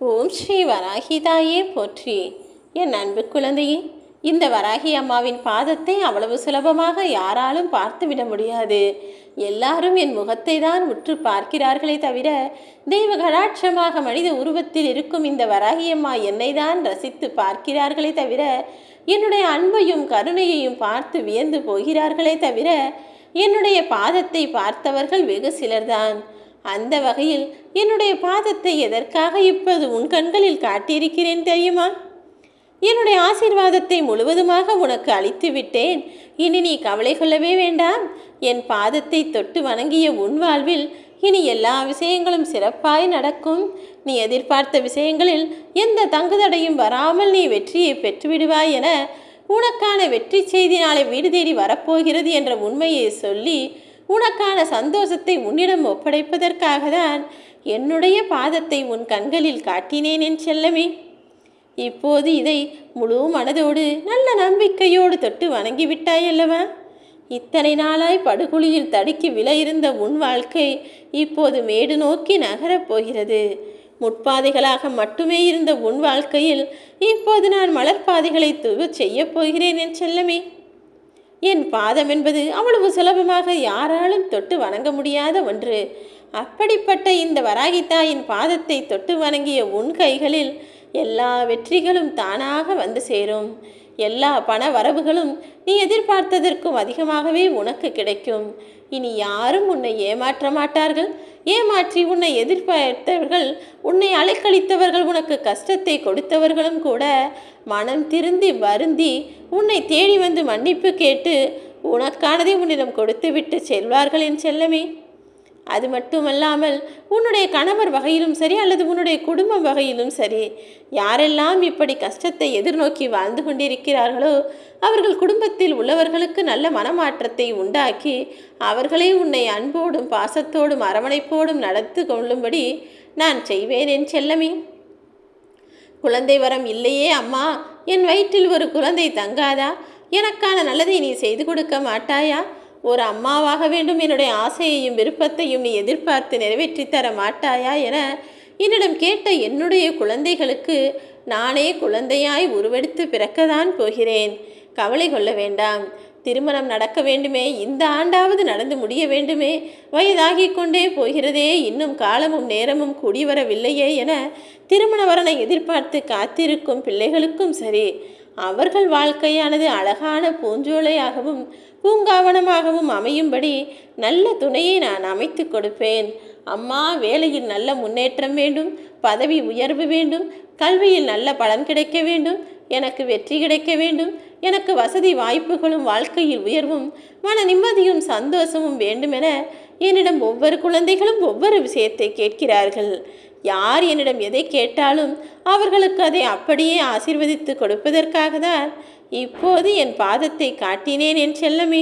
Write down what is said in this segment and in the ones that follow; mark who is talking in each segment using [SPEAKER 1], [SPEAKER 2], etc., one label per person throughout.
[SPEAKER 1] ஓம் ஸ்ரீ வராகிதாயே போற்றி. என் அன்பு குழந்தையே, இந்த வராகி அம்மாவின் பாதத்தை அவ்வளவு சுலபமாக யாராலும் பார்த்துவிட முடியாது. எல்லாரும் என் முகத்தை தான் உற்று பார்க்கிறார்களே தவிர, தெய்வ கடாட்சமாக மனித உருவத்தில் இருக்கும் இந்த வராகி அம்மா என்னை தான் ரசித்து பார்க்கிறார்களே தவிர, என்னுடைய அன்பையும் கருணையையும் பார்த்து வியந்து போகிறார்களே தவிர, என்னுடைய பாதத்தை பார்த்தவர்கள் வெகு சிலர்தான். அந்த வகையில் என்னுடைய பாதத்தை எதற்காக இப்போது உன் கண்களில் காட்டியிருக்கிறேன் தெரியுமா? என்னுடைய ஆசீர்வாதத்தை முழுவதுமாக உனக்கு அளித்து விட்டேன். இனி நீ கவலை கொள்ளவே வேண்டாம். என் பாதத்தை தொட்டு வணங்கிய உன் வாழ்வில் இனி எல்லா விஷயங்களும் சிறப்பாய் நடக்கும். நீ எதிர்பார்த்த விஷயங்களில் எந்த தங்குதடையும் வராமல் நீ வெற்றியை பெற்றுவிடுவாய் என உனக்கான வெற்றி செய்தி நாளை வீடு தேடி வரப்போகிறது என்ற உண்மையை சொல்லி உனக்கான சந்தோஷத்தை உன்னிடம் ஒப்படைப்பதற்காக தான் என்னுடைய பாதத்தை உன் கண்களில் காட்டினேன் என் செல்லமே. இப்போது இதை முழு மனதோடு நல்ல நம்பிக்கையோடு தொட்டு வணங்கிவிட்டாய் அல்லவா? இத்தனை நாளாய் படுகுழியில் தடுக்கி விழ இருந்த உன் வாழ்க்கை இப்போது மேடு நோக்கி நகரப் போகிறது. முட்பாதைகளாக மட்டுமே இருந்த உன் வாழ்க்கையில் இப்போது நான் மலர்பாதைகளை துவச் செய்ய போகிறேன் என் செல்லமே. என் பாதம் என்பது அவ்வளவு சுலபமாக யாராலும் தொட்டு வணங்க முடியாத ஒன்று. அப்படிப்பட்ட இந்த வராகித்தாயின் பாதத்தை தொட்டு வணங்கிய உன் கைகளில் எல்லா வெற்றிகளும் தானாக வந்து சேரும். எல்லா பண வரவுகளும் நீ எதிர்பார்த்ததற்கும் அதிகமாகவே உனக்கு கிடைக்கும். இனி யாரும் உன்னை ஏமாற்ற மாட்டார்கள். ஏமாற்றி உன்னை எதிர்பார்த்தவர்கள், உன்னை அலைக்கழித்தவர்கள், உனக்கு கஷ்டத்தை கொடுத்தவர்களும் கூட மனம் திருந்தி வருந்தி உன்னை தேடி வந்து மன்னிப்பு கேட்டு உனக்கானதை உன்னிடம் கொடுத்து விட்டு செல்வார்கள் என் செல்லமே. அது மட்டுமல்லாமல் உன்னுடைய கணவர் வகையிலும் சரி அல்லது உன்னுடைய குடும்பம் வகையிலும் சரி, யாரெல்லாம் இப்படி கஷ்டத்தை எதிர்நோக்கி வாழ்ந்து கொண்டிருக்கிறார்களோ அவர்கள் குடும்பத்தில் உள்ளவர்களுக்கு நல்ல மனமாற்றத்தை உண்டாக்கி அவர்களை உன்னை அன்போடும் பாசத்தோடும் அரவணைப்போடும் நடத்து கொள்ளும்படி நான் செய்வேன் என் செல்லமே. குழந்தை வரம் இல்லையே அம்மா, என் வயிற்றில் ஒரு குழந்தை தங்காதா? எனக்கான நல்லதை நீ செய்து கொடுக்க மாட்டாயா? ஒரு அம்மாவாக வேண்டும் என்னுடைய ஆசையையும் விருப்பத்தையும் நீ எதிர்பார்த்து நிறைவேற்றி தர மாட்டாயா என என்னிடம் கேட்ட என்னுடைய குழந்தைகளுக்கு நானே குழந்தையாய் உருவெடுத்து பிறக்கத்தான் போகிறேன். கவலை கொள்ள வேண்டாம். திருமணம் நடக்க வேண்டுமே, இந்த ஆண்டாவது நடந்து முடிய வேண்டுமே, வயதாகி கொண்டே போகிறதே, இன்னும் காலமும் நேரமும் கூடி வரவில்லையே என திருமண வரனை எதிர்பார்த்து காத்திருக்கும் பிள்ளைகளுக்கும் சரி, அவர்கள் வாழ்க்கையானது அழகான பூஞ்சோலையாகவும் பூங்காவனமாகவும் அமையும்படி நல்ல துணையை நான் அமைத்து கொடுப்பேன். அம்மா, வேலையில் நல்ல முன்னேற்றம் வேண்டும், பதவி உயர்வு வேண்டும், கல்வியில் நல்ல பலன் கிடைக்க வேண்டும், எனக்கு வெற்றி கிடைக்க வேண்டும், எனக்கு வசதி வாய்ப்புகளும் வாழ்க்கையில் உயர்வும் மன நிம்மதியும் சந்தோஷமும் வேண்டுமென என்னிடம் ஒவ்வொரு குழந்தைகளும் ஒவ்வொரு விஷயத்தை கேட்கிறார்கள். யார் என்னிடம் எதை கேட்டாலும் அவர்களுக்கு அதை அப்படியே ஆசீர்வதித்து கொடுப்பதற்காக தான் இப்போது என் பாதத்தை காட்டினேன் என் செல்லமே.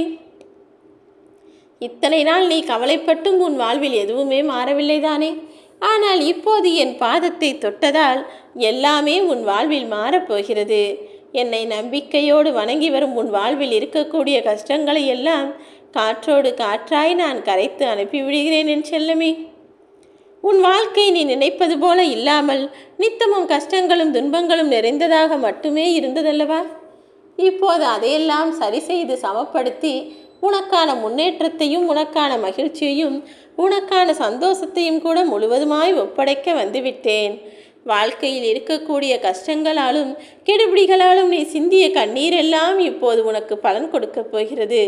[SPEAKER 1] இத்தனை நாள் நீ கவலைப்பட்டும் உன் வாழ்வில் எதுவுமே மாறவில்லை தானே? ஆனால் இப்போது என் பாதத்தை தொட்டதால் எல்லாமே உன் வாழ்வில் மாறப்போகிறது. என்னை நம்பிக்கையோடு வணங்கி வரும் உன் வாழ்வில் இருக்கக்கூடிய கஷ்டங்களை எல்லாம் காற்றோடு காற்றாய் நான் கரைத்து அனுப்பிவிடுகிறேன் என் செல்லமே. உன் வாழ்க்கை நீ நினைப்பது போல இல்லாமல் நித்தமும் கஷ்டங்களும் துன்பங்களும் நிறைந்ததாக மட்டுமே இருந்ததல்லவா? இப்போது அதையெல்லாம் சரி செய்து சமப்படுத்தி உனக்கான முன்னேற்றத்தையும் உனக்கான மகிழ்ச்சியையும் உனக்கான சந்தோஷத்தையும் கூட முழுவதுமாய் ஒப்படைக்க வந்துவிட்டேன். வாழ்க்கையில் இருக்கக்கூடிய கஷ்டங்களாலும் கெடுபிடிகளாலும் நீ சிந்திய கண்ணீரெல்லாம் இப்போது உனக்கு பலன் கொடுக்கப் போகிறது.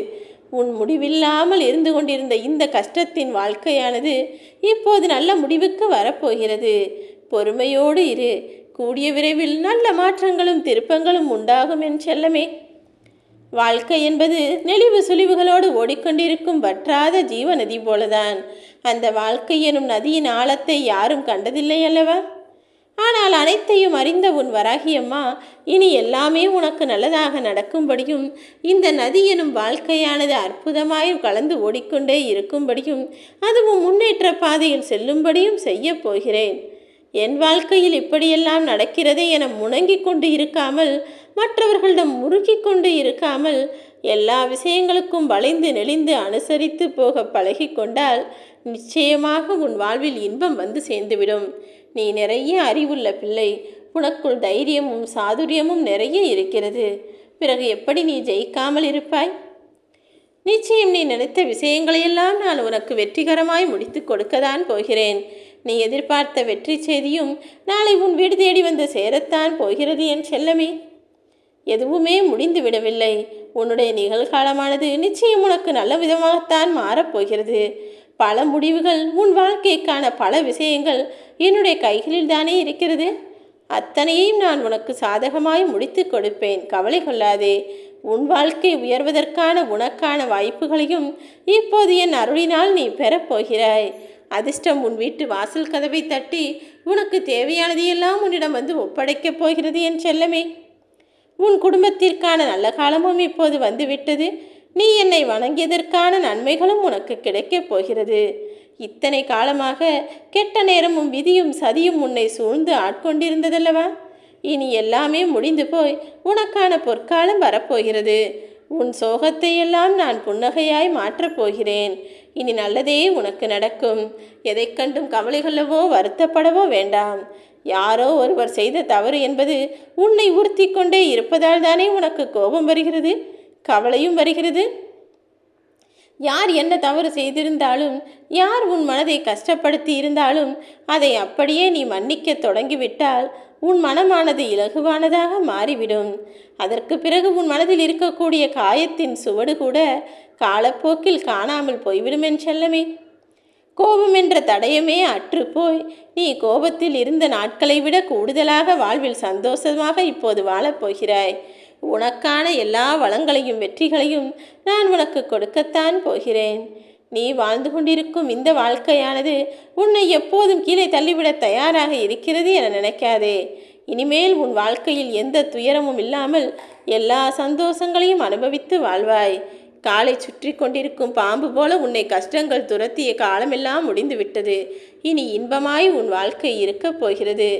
[SPEAKER 1] உன் முடிவில்லாமல் இருந்து கொண்டிருந்த இந்த கஷ்டத்தின் வாழ்க்கையானது இப்போது நல்ல முடிவுக்கு வரப்போகிறது. பொறுமையோடு இரு. கூடிய விரைவில் நல்ல மாற்றங்களும் திருப்பங்களும் உண்டாகும் என் செல்லமே. வாழ்க்கை என்பது நெளிவு சுழிவுகளோடு ஓடிக்கொண்டிருக்கும் வற்றாத ஜீவ நதி போலதான். அந்த வாழ்க்கை எனும் நதியின் ஆழத்தை யாரும் கண்டதில்லை அல்லவா? ஆனால் அனைத்தையும் அறிந்த உன் வராகியம்மா இனி எல்லாமே உனக்கு நல்லதாக நடக்கும்படியும் இந்த நதி எனும் வாழ்க்கையானது அற்புதமாய் கலந்து ஓடிக்கொண்டே இருக்கும்படியும் அதுவும் முன்னேற்ற பாதையில் செல்லும்படியும் செய்ய போகிறேன். என் வாழ்க்கையில் இப்படியெல்லாம் நடக்கிறதே என முணங்கிக் கொண்டு இருக்காமல், மற்றவர்களிடம் முறுக்கிக் கொண்டு இருக்காமல், எல்லா விஷயங்களுக்கும் வளைந்து நெளிந்து அனுசரித்து போக பழகி கொண்டால் நிச்சயமாக உன் வாழ்வில் இன்பம் வந்து சேர்ந்துவிடும். நீ நிறைய அறிவுள்ள பிள்ளை. உனக்குள் தைரியமும் சாதுரியமும் நிறைய இருக்கிறது. பிறகு எப்படி நீ ஜெயிக்காமல் இருப்பாய்? நிச்சயம் நீ நினைத்த விஷயங்களையெல்லாம் நான் உனக்கு வெற்றிகரமாய் முடித்து கொடுக்கத்தான் போகிறேன். நீ எதிர்பார்த்த வெற்றி செய்தியும் நாளை உன் வீடு தேடி வந்து சேரத்தான் போகிறது என் செல்லமே. எதுவுமே முடிந்து விடவில்லை. உன்னுடைய நிகழ்காலமானது நிச்சயம் உனக்கு நல்ல விதமாகத்தான் மாறப்போகிறது. பல முடிவுகள், உன் வாழ்க்கைக்கான பல விஷயங்கள் என்னுடைய கைகளில் தானே இருக்கிறது. அத்தனையும் நான் உனக்கு சாதகமாய் முடித்து கொடுப்பேன். கவலை கொள்ளாதே. உன் வாழ்க்கை உயர்வதற்கான உனக்கான வாய்ப்புகளையும் இப்போது என் அருளினால் நீ பெறப்போகிறாய். அதிர்ஷ்டம் உன் வீட்டு வாசல் கதவை தட்டி உனக்கு தேவையானதையெல்லாம் உன்னிடம் வந்து ஒப்படைக்கப் போகிறது என் செல்லமே. உன் குடும்பத்திற்கான நல்ல காலமும் இப்போது வந்துவிட்டது. நீ என்னை வணங்கியதற்கான நன்மைகளும் உனக்கு கிடைக்கப் போகிறது. இத்தனை காலமாக கெட்ட நேரமும் விதியும் சதியும் உன்னை சூழ்ந்து ஆட்கொண்டிருந்ததல்லவா? இனி எல்லாமே முடிந்து போய் உனக்கான பொற்காலம் வரப்போகிறது. உன் சோகத்தை எல்லாம் நான் புன்னகையாய் மாற்றப் போகிறேன். இனி நல்லதே உனக்கு நடக்கும். எதை கண்டும் கவலை கொள்ளவோ வருத்தப்படவோ வேண்டாம். யாரோ ஒருவர் செய்த தவறு என்பது உன்னை உறுத்தி கொண்டே இருப்பதால் தானே உனக்கு கோபம் வருகிறது, கவலையும் வருகிறது. யார் என்ன தவறு செய்திருந்தாலும், யார் உன் மனதை கஷ்டப்படுத்தி இருந்தாலும் அதை அப்படியே நீ மன்னிக்க தொடங்கிவிட்டால் உன் மனமானது இலகுவானதாக மாறிவிடும். அதற்கு பிறகு உன் மனதில் இருக்கக்கூடிய காயத்தின் சுவடு கூட காலப்போக்கில் காணாமல் போய்விடும் என் செல்லமே. கோபம் என்ற தடயமே அற்றுப்போய் நீ கோபத்தில் இருந்த நாட்களை விட கூடுதலாக வாழ்வில் சந்தோஷமாக இப்போது வாழப்போகிறாய். உனக்கான எல்லா வளங்களையும் வெற்றிகளையும் நான் உனக்கு கொடுக்கத்தான் போகிறேன். நீ வாழ்ந்து கொண்டிருக்கும் இந்த வாழ்க்கையானது உன்னை எப்போதும் கீழே தள்ளிவிட தயாராக இருக்கிறது என நினைக்காதே. இனிமேல் உன் வாழ்க்கையில் எந்த துயரமும் இல்லாமல் எல்லா சந்தோஷங்களையும் அனுபவித்து வாழ்வாய். காலை சுற்றி கொண்டிருக்கும் பாம்பு போல உன்னை கஷ்டங்கள் துரத்திய காலமெல்லாம் முடிந்துவிட்டது. இனி இன்பமாய் உன் வாழ்க்கை இருக்கப் போகிறது.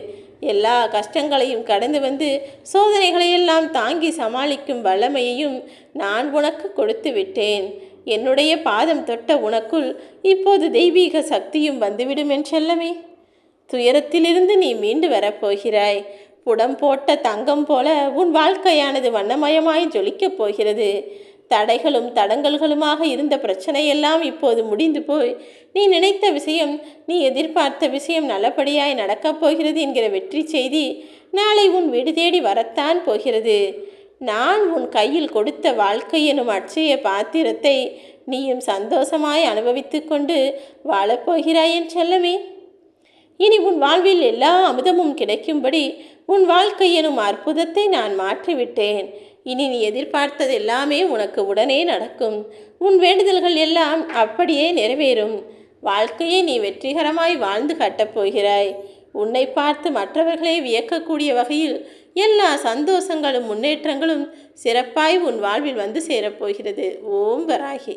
[SPEAKER 1] எல்லா கஷ்டங்களையும் கடந்து வந்து சோதனைகளையெல்லாம் தாங்கி சமாளிக்கும் வல்லமையையும் நான் உனக்கு கொடுத்து விட்டேன். என்னுடைய பாதம் தொட்ட உனக்குள் இப்போது தெய்வீக சக்தியும் வந்துவிடும் என் செல்லமே. துயரத்திலிருந்து நீ மீண்டு வரப்போகிறாய். புடம் போட்ட தங்கம் போல உன் வாழ்க்கையானது வண்ணமயமாய் ஜொலிக்கப் போகிறது. தடைகளும் தடங்கல்களுமாக இருந்த பிரச்சனையெல்லாம் இப்போது முடிந்து போய் நீ நினைத்த விஷயம், நீ எதிர்பார்த்த விஷயம் நல்லபடியாய் நடக்கப் போகிறது என்கிற வெற்றி செய்தி நாளை உன் வீடு தேடி வரத்தான் போகிறது. நான் உன் கையில் கொடுத்த வாழ்க்கை எனும் அட்சய பாத்திரத்தை நீயும் சந்தோஷமாய் அனுபவித்து கொண்டு வாழப்போகிறாய் என் செல்லமே. இனி உன் வாழ்வில் எல்லா அமுதமும் கிடைக்கும்படி உன் வாழ்க்கை எனும் அற்புதத்தை நான் மாற்றிவிட்டேன். இனி நீ எதிர்பார்த்தது எல்லாமே உனக்கு உடனே நடக்கும். உன் வேண்டுதல்கள் எல்லாம் அப்படியே நிறைவேறும். வாழ்க்கையை நீ வெற்றிகரமாய் வாழ்ந்து கட்டப் போகிறாய். உன்னை பார்த்து மற்றவர்களை வியக்கக்கூடிய வகையில் எல்லா சந்தோஷங்களும் முன்னேற்றங்களும் சிறப்பாய் உன் வாழ்வில் வந்து சேரப்போகிறது. ஓம் வராகி.